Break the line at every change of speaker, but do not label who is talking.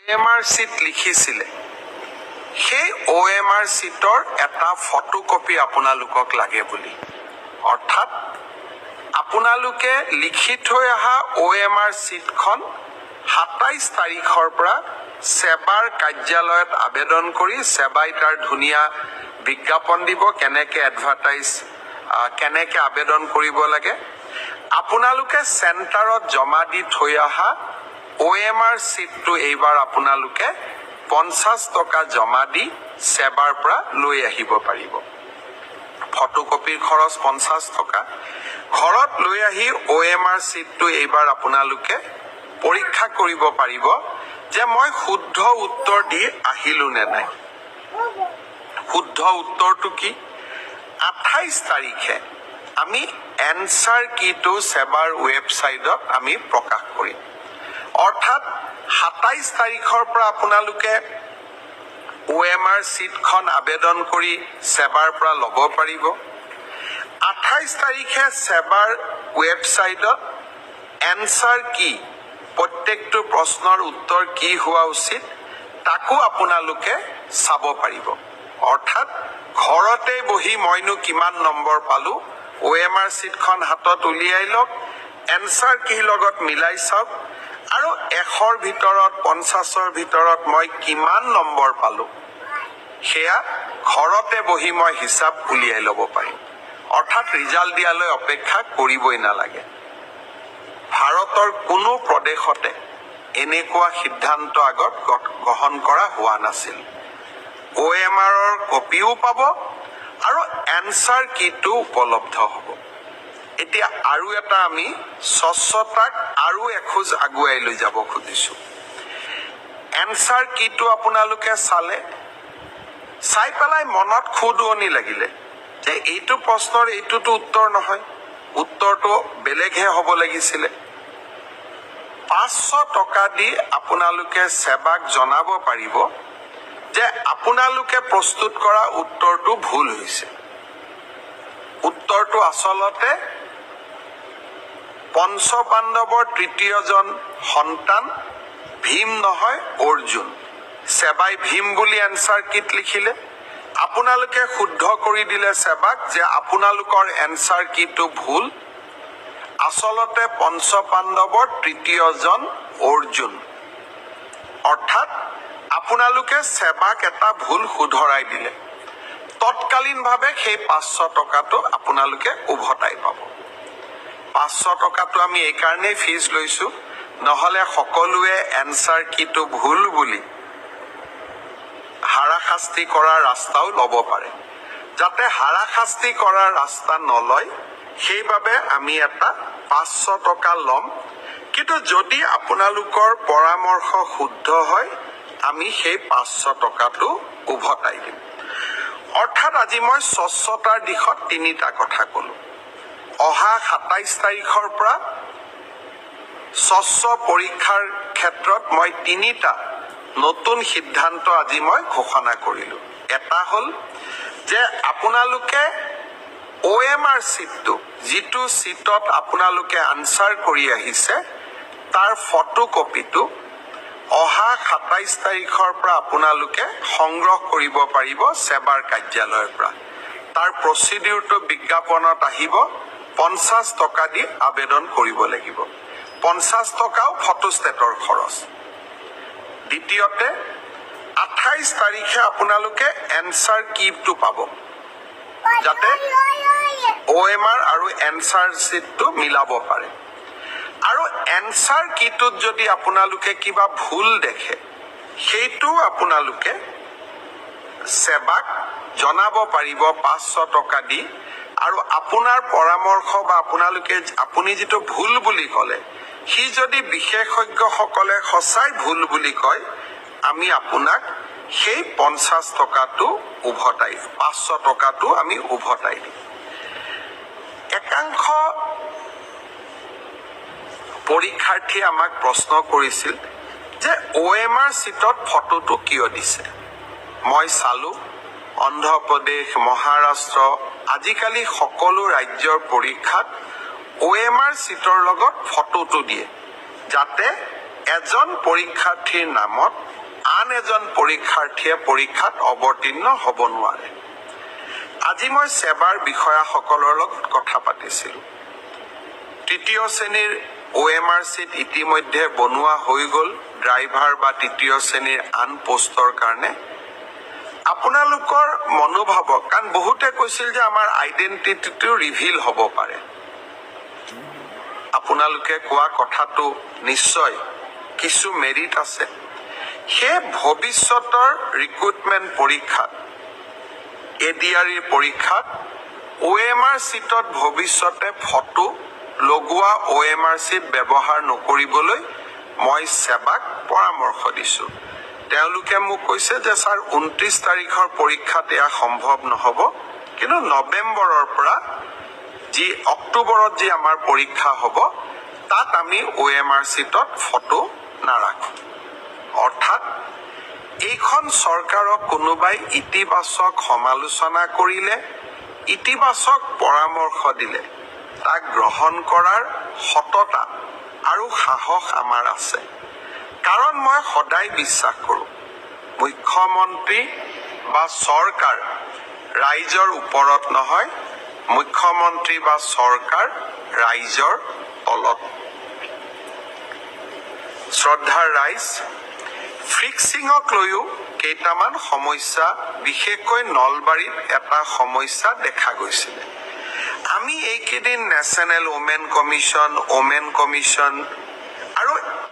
OMR seat লিখিছিলে সেই OMR চিটৰ এটা ফটোকপি আপোনালোকক লাগে বুলি অৰ্থাৎ আপোনালোকে লিখি থৈ অহা OMR চিটখন 27 তাৰিখৰ পৰা সেবাৰ কাৰ্যালয়ত আবেদন কৰি সেবাই তাৰ ধুনীয়া বিজ্ঞাপন দিব কেনেকে এডভাৰটাইজ কেনেকে আবেদন কৰিব লাগে আপোনালোকে চেণ্টাৰত জমা দি থৈ অহা OMR চিটটো এইবাৰ আপোনালোকে 50 টকা জমা দি সেবাৰ পৰা লৈ আহিব পাৰিব ফটোকপিৰ খৰচ 50 টকা ঘৰত লৈ আহি OMR চিটটো এইবাৰ আপোনালোকে পৰীক্ষা কৰিব পাৰিব যে মই শুদ্ধ উত্তৰ দি আহিলো নে নাই শুদ্ধ উত্তৰটো কি 28 তাৰিখে আমি এনসাৰ কিটো সেবাৰ ওয়েবসাইটত আমি প্ৰকাশ কৰিম অৰ্থাৎ 27 তাৰিখৰ পৰা আপোনালোকে OMR চিটখন আবেদন কৰি সেবাৰ পৰা ল'ব পাৰিব 28 তাৰিখে সেবাৰ ওয়েবসাইটত এনসাৰ কি প্ৰত্যেকটো প্ৰশ্নৰ উত্তৰ কি হোৱা উচিত তাকো আপোনালোকে চাব পাৰিব অৰ্থাৎ ঘৰতে বহি মইনো কিমান নম্বৰ পালো OMR চিটখন হাতত উলিয়াই লওক এনসাৰ কি লগত মিলাই চাওক আৰু 100ৰ ভিতৰত 50ৰ ভিতৰত মই কিমান নম্বৰ পালো সেয়া ঘৰতে বহি মই হিসাব উলিয়াই ল'ব পাৰিম অৰ্থাৎ ৰিজাল্ট দিয়ালৈ অপেক্ষা কৰিবই নালাগে ভাৰতৰ কোনো প্ৰদেশতে এনেকুৱা সিদ্ধান্ত আগত গ্ৰহণ কৰা হোৱা নাছিল OMRৰ কপিও পাব আৰু এনসাৰ কিটো উপলব্ধ হ'ব এতিয়া আৰু এটা আমি স্বচ্ছতাক আৰু এখোজ আগুৱাই লৈ যাব খুজিছো এনসাৰ কিটো আপোনালোকে চাই পেলাই মনত খুদুৱনি লাগিলে যে এইটো প্ৰশ্নৰ এইটোতো উত্তৰ নহয় উত্তৰটো বেলেগহে হ'ব লাগিছিলে 500 টকা দি আপোনালোকে সেবাক জনাব পাৰিব যে আপোনালোকে প্ৰস্তুত কৰা উত্তৰটো ভুল হৈছে উত্তৰটো আসলতে পঞ্চপাণ্ডৱৰ তৃতীয়জন সন্তান ভীম নহয় অৰ্জুন সেবাই ভীম বুলি এনসাৰ কিট লিখিলে আপোনালোকে শুদ্ধ কৰি দিলে সেবাক যে আপোনালোকৰ এনসাৰ কিটো ভুল আসলতে পঞ্চপাণ্ডৱৰ তৃতীয়জন অৰ্জুন অৰ্থাৎ আপোনালোকে সেবাক এটা ভুল শুধৰাই দিলে তৎকালীনভাৱে সেই 500 টকাটো আপোনালোকে উভতাই পাব 500 টকাটো আমি এই কাৰণে ফিজ লৈছো নহলে সকলোৱে এনসাৰ কিটো ভুল বুলি হাৰাশাস্তি কৰাৰ ৰাস্তাও ল'ব পাৰে যাতে হাৰাশাস্তি কৰাৰ ৰাস্তা নলয় সেইবাবে আমি এটা 500 টকা ল'ম কিন্তু যদি আপোনালোকৰ পৰামৰ্শ শুদ্ধ হয় আমি সেই 500 টকাটো উভতাই দিম অৰ্থাৎ আজি মই স্বচ্ছতাৰ দিশত তিনিটা কথা ক'লো অহা 27 তাৰিখৰ পৰা স্বচ্ছ পৰীক্ষাৰ ক্ষেত্ৰত মই তিনিটা নতুন সিদ্ধান্ত আজি মই ঘোষণা কৰিলো এটা হল যে আপোনালোকে OMR চিটটো যিটো চিটত আপোনালোকে আনসাৰ কৰি আহিছে তাৰ ফটোকপিটো অহা 27 তাৰিখৰ পৰা আপোনালোকে সংগ্ৰহ কৰিব পাৰিব সেবাৰ কাৰ্যালয়ৰ পৰা তাৰ প্ৰচিডিউৰটো বিজ্ঞাপনত আহিব 50 টকা দি আবেদন কৰিব লাগিব 50 টকাও ফটোষ্টেটৰ খৰচ দ্বিতীয়তে 28 তাৰিখে আপোনালোকে এনসাৰ কিটো পাব যাতে OMR আৰু এনসাৰ চিটটো মিলাব পাৰে আৰু এনসাৰ কিটোত যদি আপোনালোকে কিবা ভুল দেখে সেইটো আপোনালোকে সেবাক জনাব পাৰিব 500 টকা দি আৰু আপোনাৰ পৰামৰ্শ বা আপুনি যেটো ভুল বুলি কলে হি যদি বিশেষজ্ঞসকলে সঁচাই ভুল বুলি কয় আমি আপোনাক সেই 50 টকাটো উভতাই 500 টকাটো আমি উভতাই দিম একাংশ পৰীক্ষাৰ্থী আমাক প্ৰশ্ন কৰিছিল যে OMR চিটত ফটোটো কিয় দিছে মই চালু অন্ধ্ৰপ্ৰদেশ মহাৰাষ্ট্ৰ আজিকালি সকলো ৰাজ্যৰ পৰীক্ষাত OMR চিটৰ লগত ফটোটো দিয়ে যাতে এজন পৰীক্ষাৰ্থীৰ নামত আন এজন পৰীক্ষাৰ্থীয়ে পৰীক্ষাত অৱতীৰ্ণ হ'ব নোৱাৰে। আজি মই সেৱাৰ বিষয়াসকলৰ লগত কথা পাতিছিলোঁ। তৃতীয় শ্ৰেণীৰ OMR চিট ইতিমধ্যে বনোৱা হৈ গ'ল ড্ৰাইভাৰ বা তৃতীয় শ্ৰেণীৰ আন পোষ্টৰ কাৰণে। আপোনালোকৰ মনোভাৱক, কাৰণ বহুতে কৈছিল যে আমাৰ আইডেণ্টিটিটো ৰিভিল হ'ব পাৰে। আপোনালোকে কোৱা কথাটো নিশ্চয় কিছু মেৰিট আছে। সেই ভৱিষ্যতৰ ৰিক্ৰুটমেণ্ট পৰীক্ষাত, ADRE পৰীক্ষাত OMR চিটত ভৱিষ্যতে ফটো লগোৱা OMR চিট ব্যৱহাৰ নকৰিবলৈ মই সেৱাক পৰামৰ্শ দিছোঁ। তেওঁলোকে মোক কৈছে যে ছাৰ 29 তাৰিখৰ পৰীক্ষাত এয়া সম্ভৱ নহ'ব, কিন্তু নৱেম্বৰৰ পৰা যি অক্টোবৰত যি আমাৰ পৰীক্ষা হ'ব তাত আমি OMR চিটত ফটো নাৰাখোঁ। অৰ্থাৎ এইখন চৰকাৰক কোনোবাই ইতিবাচক সমালোচনা কৰিলে, ইতিবাচক পৰামৰ্শ দিলে তাক গ্ৰহণ কৰাৰ সততা আৰু সাহস আমাৰ আছে। কাৰণ মই সদায় বিশ্বাস কৰোঁ মুখ্যমন্ত্ৰী বা চৰকাৰ ৰাইজৰ ওপৰত নহয়, মুখ্যমন্ত্ৰী বা চৰকাৰ ৰাইজৰ তলত। শ্ৰদ্ধাৰ ৰাইজ, ফিক্সিঙক লৈও কেইটামান সমস্যা, বিশেষকৈ নলবাৰীত এটা সমস্যা দেখা গৈছিলে। আমি এইকেইদিন নেশ্যনেল ওমেন কমিশ্যন